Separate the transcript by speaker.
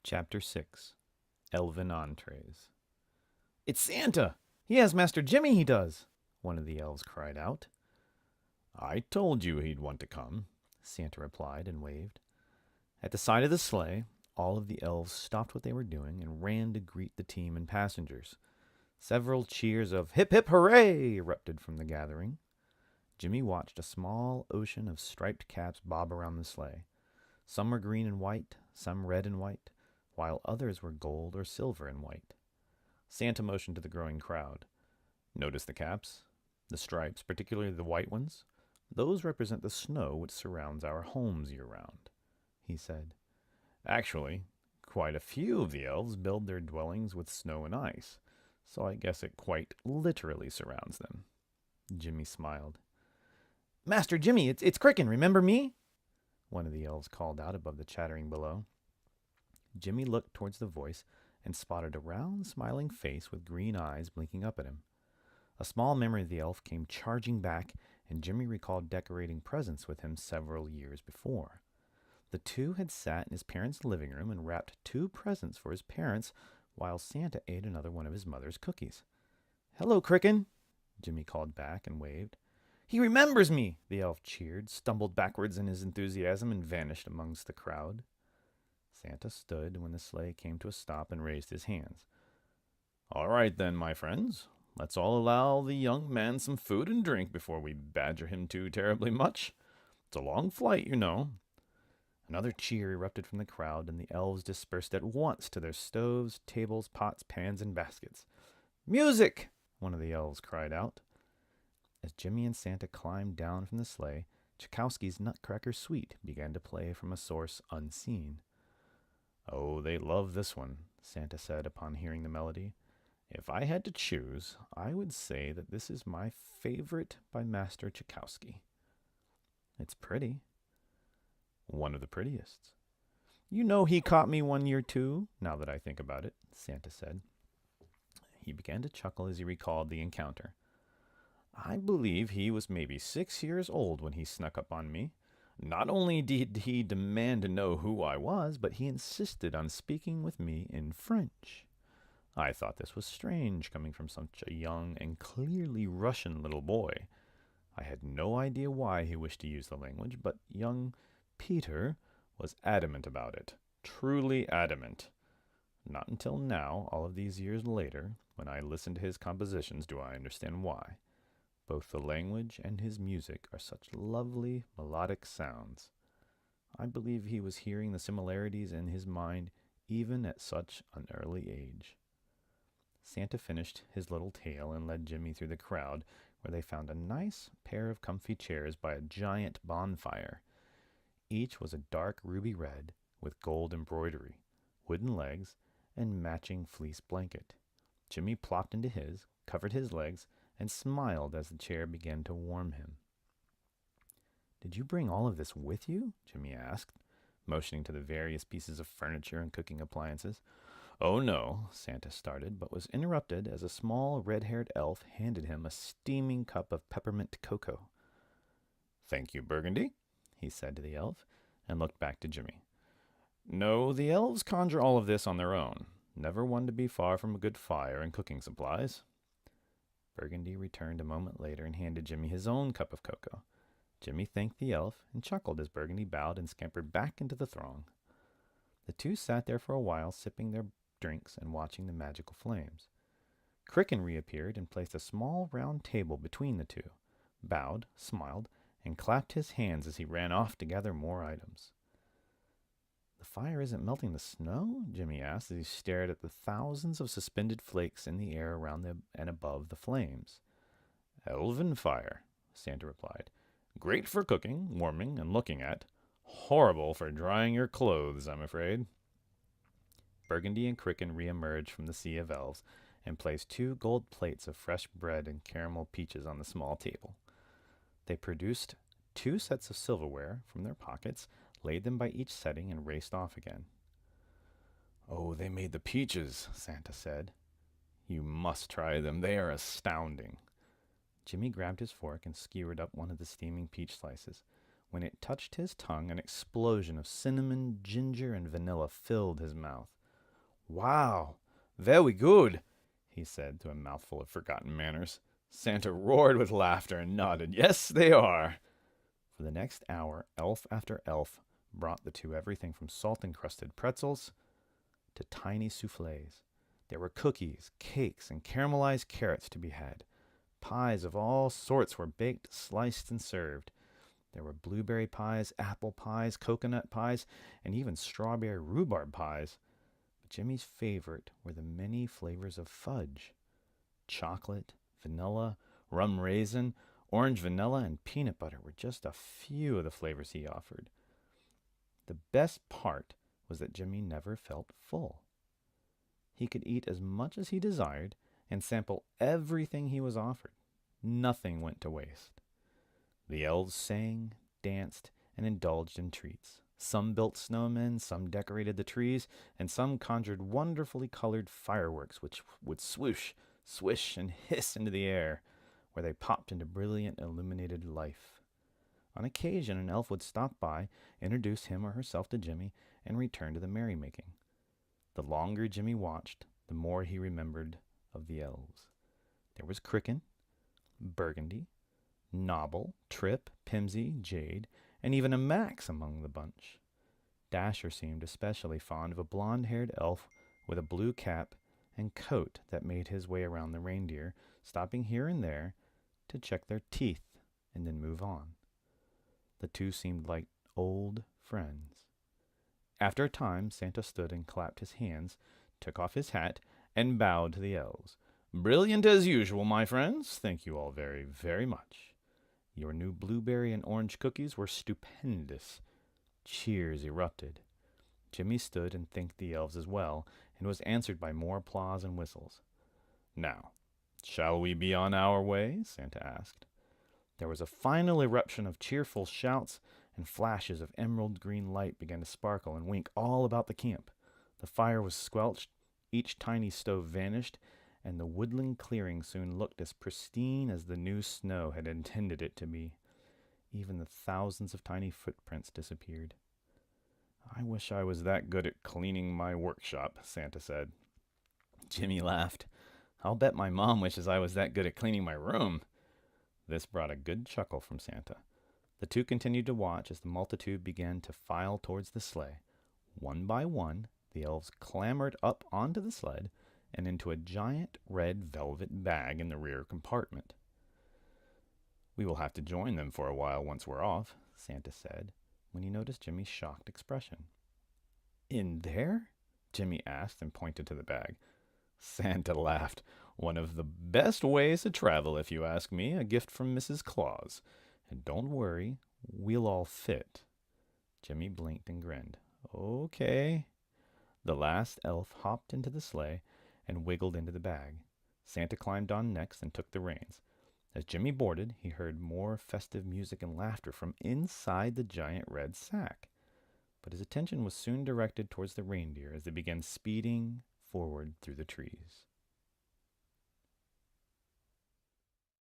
Speaker 1: Chapter 6 Elven Entrees. "It's Santa! He has Master Jimmy, he does!" one of the elves cried out.
Speaker 2: "I told you he'd want to come,"
Speaker 1: Santa replied and waved. At the sight of the sleigh, all of the elves stopped what they were doing and ran to greet the team and passengers. Several cheers of "Hip, hip, hooray!" erupted from the gathering. Jimmy watched a small ocean of striped caps bob around the sleigh. Some were green and white, some red and white, while others were gold or silver and white. Santa motioned to the growing crowd. "Notice the caps? The stripes, particularly the white ones? Those represent the snow which surrounds our homes year-round," he said. "Actually, quite a few of the elves build their dwellings with snow and ice, so I guess it quite literally surrounds them." Jimmy smiled. "Master Jimmy, it's Cricken, remember me?" one of the elves called out above the chattering below. Jimmy looked towards the voice and spotted a round, smiling face with green eyes blinking up at him. A small memory of the elf came charging back, and Jimmy recalled decorating presents with him several years before. The two had sat in his parents' living room and wrapped two presents for his parents while Santa ate another one of his mother's cookies. "Hello, Cricken," Jimmy called back and waved. "He remembers me!" the elf cheered, stumbled backwards in his enthusiasm, and vanished amongst the crowd. Santa stood when the sleigh came to a stop and raised his hands.
Speaker 2: "All right then, my friends. Let's all allow the young man some food and drink before we badger him too terribly much. It's a long flight, you know."
Speaker 1: Another cheer erupted from the crowd, and the elves dispersed at once to their stoves, tables, pots, pans, and baskets. "Music!" one of the elves cried out. As Jimmy and Santa climbed down from the sleigh, Tchaikovsky's Nutcracker Suite began to play from a source unseen.
Speaker 2: "Oh, they love this one," Santa said upon hearing the melody. "If I had to choose, I would say that this is my favorite by Master Tchaikovsky."
Speaker 1: "It's pretty."
Speaker 2: "One of the prettiest."
Speaker 1: "You know he caught me one year too, now that I think about it," Santa said. He began to chuckle as he recalled the encounter. "I believe he was maybe 6 years old when he snuck up on me. Not only did he demand to know who I was, but he insisted on speaking with me in French. I thought this was strange, coming from such a young and clearly Russian little boy. I had no idea why he wished to use the language, but young Peter was adamant about it. Truly adamant. Not until now, all of these years later, when I listen to his compositions, do I understand why. Both the language and his music are such lovely, melodic sounds. I believe he was hearing the similarities in his mind even at such an early age." Santa finished his little tale and led Jimmy through the crowd, where they found a nice pair of comfy chairs by a giant bonfire. Each was a dark ruby red with gold embroidery, wooden legs, and matching fleece blanket. Jimmy plopped into his, covered his legs, and smiled as the chair began to warm him. "Did you bring all of this with you?" Jimmy asked, motioning to the various pieces of furniture and cooking appliances.
Speaker 2: "Oh no,"
Speaker 1: Santa started, but was interrupted as a small red-haired elf handed him a steaming cup of peppermint cocoa.
Speaker 2: "Thank you, Burgundy,"
Speaker 1: he said to the elf, and looked back to Jimmy.
Speaker 2: "No, the elves conjure all of this on their own. Never one to be far from a good fire and cooking supplies."
Speaker 1: Burgundy returned a moment later and handed Jimmy his own cup of cocoa. Jimmy thanked the elf and chuckled as Burgundy bowed and scampered back into the throng. The two sat there for a while, sipping their drinks and watching the magical flames. Cricken reappeared and placed a small round table between the two, bowed, smiled, and clapped his hands as he ran off to gather more items. "The fire isn't melting the snow?" Jimmy asked as he stared at the thousands of suspended flakes in the air around and above the flames.
Speaker 2: "Elven fire," Santa replied. "Great for cooking, warming, and looking at. Horrible for drying your clothes, I'm afraid."
Speaker 1: Burgundy and Cricken re-emerged from the sea of elves and placed 2 gold plates of fresh bread and caramel peaches on the small table. They produced 2 sets of silverware from their pockets, laid them by each setting, and raced off again.
Speaker 2: "Oh, they made the peaches," Santa said. "You must try them. They are astounding."
Speaker 1: Jimmy grabbed his fork and skewered up one of the steaming peach slices. When it touched his tongue, an explosion of cinnamon, ginger, and vanilla filled his mouth. "Wow, very good," he said to a mouthful of forgotten manners. Santa roared with laughter and nodded. "Yes, they are." For the next hour, elf after elf brought the two everything from salt-encrusted pretzels to tiny soufflés. There were cookies, cakes, and caramelized carrots to be had. Pies of all sorts were baked, sliced, and served. There were blueberry pies, apple pies, coconut pies, and even strawberry rhubarb pies. But Jimmy's favorite were the many flavors of fudge. Chocolate, vanilla, rum raisin, orange vanilla, and peanut butter were just a few of the flavors he offered. The best part was that Jimmy never felt full. He could eat as much as he desired and sample everything he was offered. Nothing went to waste. The elves sang, danced, and indulged in treats. Some built snowmen, some decorated the trees, and some conjured wonderfully colored fireworks which would swoosh, swish, and hiss into the air, where they popped into brilliant illuminated life. On occasion, an elf would stop by, introduce him or herself to Jimmy, and return to the merrymaking. The longer Jimmy watched, the more he remembered of the elves. There was Cricken, Burgundy, Nobble, Trip, Pimsy, Jade, and even a Max among the bunch. Dasher seemed especially fond of a blonde-haired elf with a blue cap and coat that made his way around the reindeer, stopping here and there to check their teeth and then move on. The two seemed like old friends. After a time, Santa stood and clapped his hands, took off his hat, and bowed to the elves. "Brilliant as usual, my friends. Thank you all very, very much. Your new blueberry and orange cookies were stupendous." Cheers erupted. Jimmy stood and thanked the elves as well, and was answered by more applause and whistles. "Now, shall we be on our way?" Santa asked. There was a final eruption of cheerful shouts, and flashes of emerald green light began to sparkle and wink all about the camp. The fire was squelched, each tiny stove vanished, and the woodland clearing soon looked as pristine as the new snow had intended it to be. Even the thousands of tiny footprints disappeared. "I wish I was that good at cleaning my workshop," Santa said. Jimmy laughed. "I'll bet my mom wishes I was that good at cleaning my room." This brought a good chuckle from Santa. The two continued to watch as the multitude began to file towards the sleigh. One by one, the elves clambered up onto the sled and into a giant red velvet bag in the rear compartment. "We will have to join them for a while once we're off," Santa said, when he noticed Jimmy's shocked expression. "In there?" Jimmy asked and pointed to the bag. Santa laughed. "One of the best ways to travel, if you ask me. A gift from Mrs. Claus. And don't worry, we'll all fit." Jimmy blinked and grinned. "Okay." The last elf hopped into the sleigh and wiggled into the bag. Santa climbed on next and took the reins. As Jimmy boarded, he heard more festive music and laughter from inside the giant red sack. But his attention was soon directed towards the reindeer as they began speeding forward through the trees.